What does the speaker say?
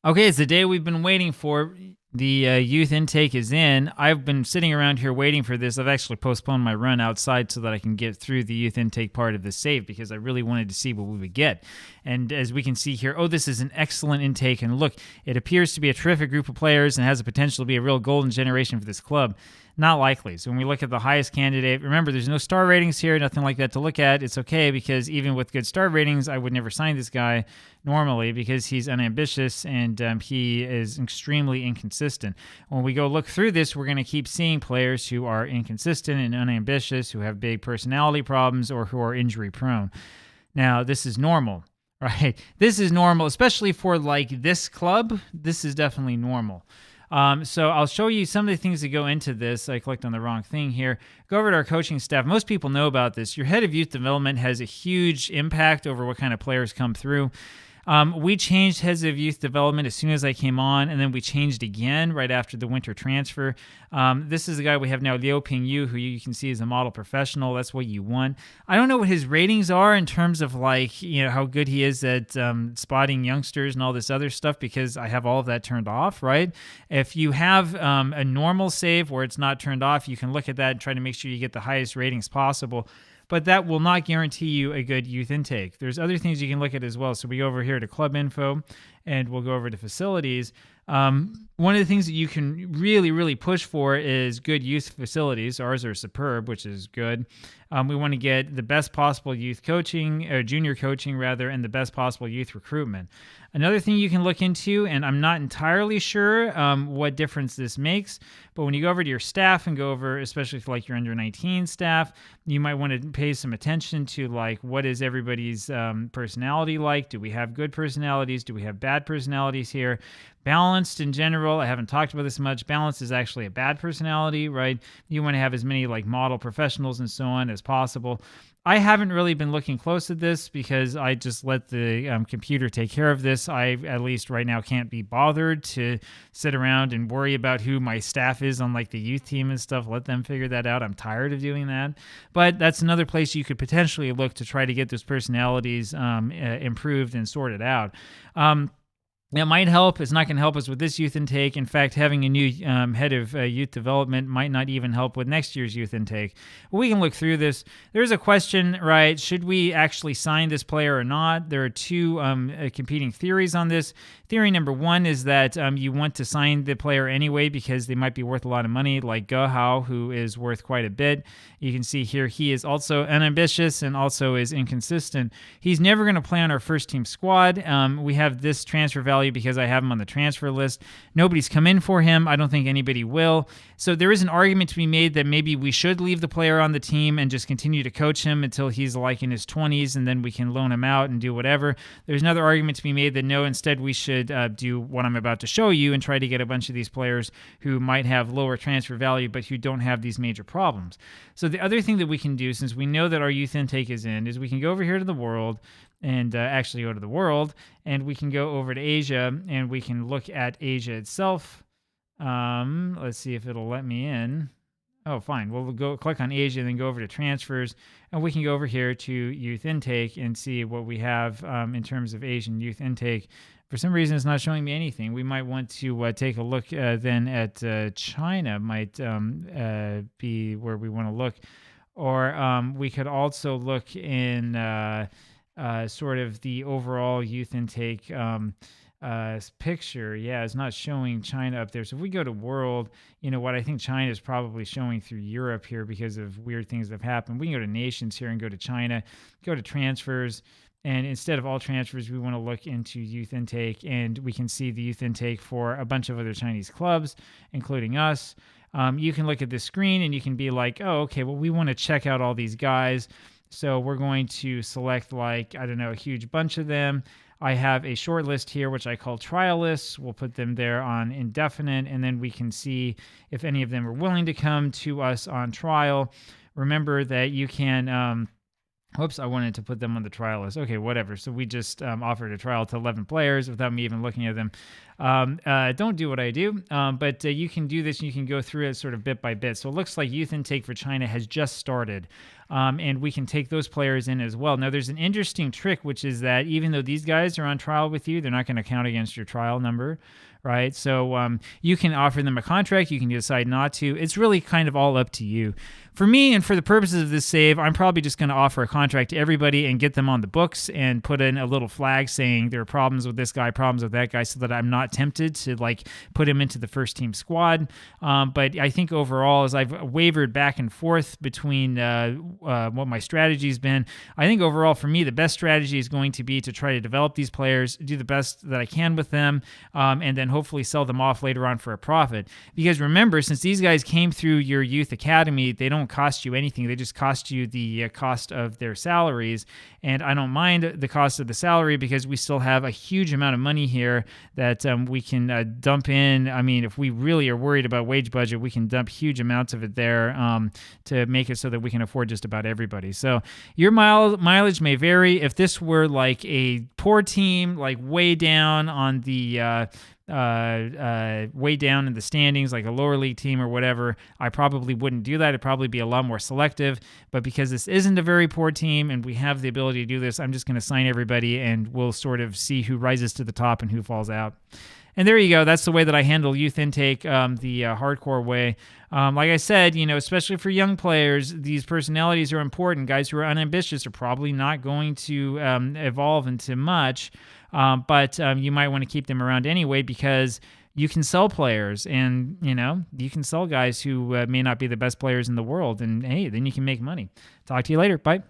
Okay, it's the day we've been waiting for. The youth intake is in. I've been sitting around here waiting for this. I've actually postponed my run outside so that I can get through the youth intake part of the save because I really wanted to see what we would get. And as we can see here, this is an excellent intake. And look, it appears to be a terrific group of players and has the potential to be a real golden generation for this club. Not likely. So when we look at the highest candidate, remember there's no star ratings here, nothing like that to look at. It's okay because even with good star ratings, I would never sign this guy normally because he's unambitious and he is extremely inconsistent. When we go look through this, we're going to keep seeing players who are inconsistent and unambitious, who have big personality problems or who are injury prone. Now, this is normal, right? This is normal, especially for like this club. This is definitely normal. So I'll show you some of the things that go into this. I clicked on the wrong thing here. Go over to our coaching staff. Most people know about this. Your head of youth development has a huge impact over what kind of players come through. We changed heads of youth development as soon as I came on, and then we changed again right after the winter transfer. This is the guy we have now, Liu Pingyu, who you can see is a model professional. That's what you want. I don't know what his ratings are in terms of how good he is at spotting youngsters and all this other stuff because I have all of that turned off, right? If you have a normal save where it's not turned off, you can look at that and try to make sure you get the highest ratings possible. But that will not guarantee you a good youth intake. There's other things you can look at as well. So we go over here to club info and we'll go over to facilities. One of the things that you can really, really push for is good youth facilities. Ours are superb, which is good. We want to get the best possible youth coaching, or junior coaching rather, and the best possible youth recruitment. Another thing you can look into, and I'm not entirely sure what difference this makes, but when you go over to your staff and go over, especially for like your under 19 staff, you might want to pay some attention to like what is everybody's personality like? Do we have good personalities? Do we have bad personalities here? Balanced in general, I haven't talked about this much. Balanced is actually a bad personality, right? You want to have as many like model professionals and so on as possible. I haven't really been looking close at this because I just let the computer take care of this. I, at least right now, can't be bothered to sit around and worry about who my staff is on like the youth team and stuff. Let them figure that out. I'm tired of doing that. But that's another place you could potentially look to try to get those personalities improved and sorted out. It might help. It's not going to help us with this youth intake. In fact, having a new head of youth development might not even help with next year's youth intake. We can look through this. There's a question, right? Should we actually sign this player or not? There are two competing theories on this. Theory number one is that you want to sign the player anyway because they might be worth a lot of money, like Ge Hao, who is worth quite a bit. You can see here he is also unambitious and also is inconsistent. He's never going to play on our first team squad. We have this transfer value because I have him on the transfer list. Nobody's come in for him. I don't think anybody will. So there is an argument to be made that maybe we should leave the player on the team and just continue to coach him until he's like in his 20s and then we can loan him out and do whatever. There's another argument to be made that no, instead we should do what I'm about to show you and try to get a bunch of these players who might have lower transfer value but who don't have these major problems. So the other thing that we can do, since we know that our youth intake is in, is we can go over here to the world and actually go to the world, and we can go over to Asia, and we can look at Asia itself. Let's see if it'll let me in. Oh, fine. We'll go click on Asia and then go over to transfers, and we can go over here to youth intake and see what we have in terms of Asian youth intake. For some reason, it's not showing me anything. We might want to take a look then at China might be where we want to look. Or we could also look in sort of the overall youth intake picture. Yeah, it's not showing China up there. So if we go to world, you know what, I think China is probably showing through Europe here because of weird things that have happened. We can go to nations here and go to China, go to transfers. And instead of all transfers, we want to look into youth intake, and we can see the youth intake for a bunch of other Chinese clubs, including us. You can look at this screen and you can be like, oh, okay, well, we want to check out all these guys. So we're going to select like, I don't know, a huge bunch of them. I have a short list here, which I call trial lists. We'll put them there on indefinite, and then we can see if any of them are willing to come to us on trial. Remember that you can... Whoops, I wanted to put them on the trial list. Okay, whatever. So we just offered a trial to 11 players without me even looking at them. Don't do what I do, but you can do this. You can go through it sort of bit by bit. So it looks like youth intake for China has just started. and we can take those players in as well. Now, there's an interesting trick, which is that even though these guys are on trial with you, they're not going to count against your trial number, right? So you can offer them a contract. You can decide not to. It's really kind of all up to you. For me, and for the purposes of this save, I'm probably just going to offer a contract to everybody and get them on the books and put in a little flag saying there are problems with this guy, problems with that guy, so that I'm not tempted to like put him into the first team squad. But I think overall, as I've wavered back and forth between what my strategy's been, I think overall for me, the best strategy is going to be to try to develop these players, do the best that I can with them, and then hopefully sell them off later on for a profit. Because remember, since these guys came through your youth academy, they don't cost you anything. They just cost you the cost of their salaries. And I don't mind the cost of the salary because we still have a huge amount of money here that we can dump in. I mean, if we really are worried about wage budget, we can dump huge amounts of it there to make it so that we can afford just about everybody. So your mileage may vary. If this were like a poor team, like way down on the way down in the standings, like a lower league team or whatever, I probably wouldn't do that. It'd probably be a lot more selective. But because this isn't a very poor team and we have the ability to do this, I'm just going to sign everybody and we'll sort of see who rises to the top and who falls out. And there you go. That's the way that I handle youth intake, the hardcore way. Like I said, especially for young players, these personalities are important. Guys who are unambitious are probably not going to evolve into much, but you might want to keep them around anyway because you can sell players and, you can sell guys who may not be the best players in the world. And, hey, then you can make money. Talk to you later. Bye.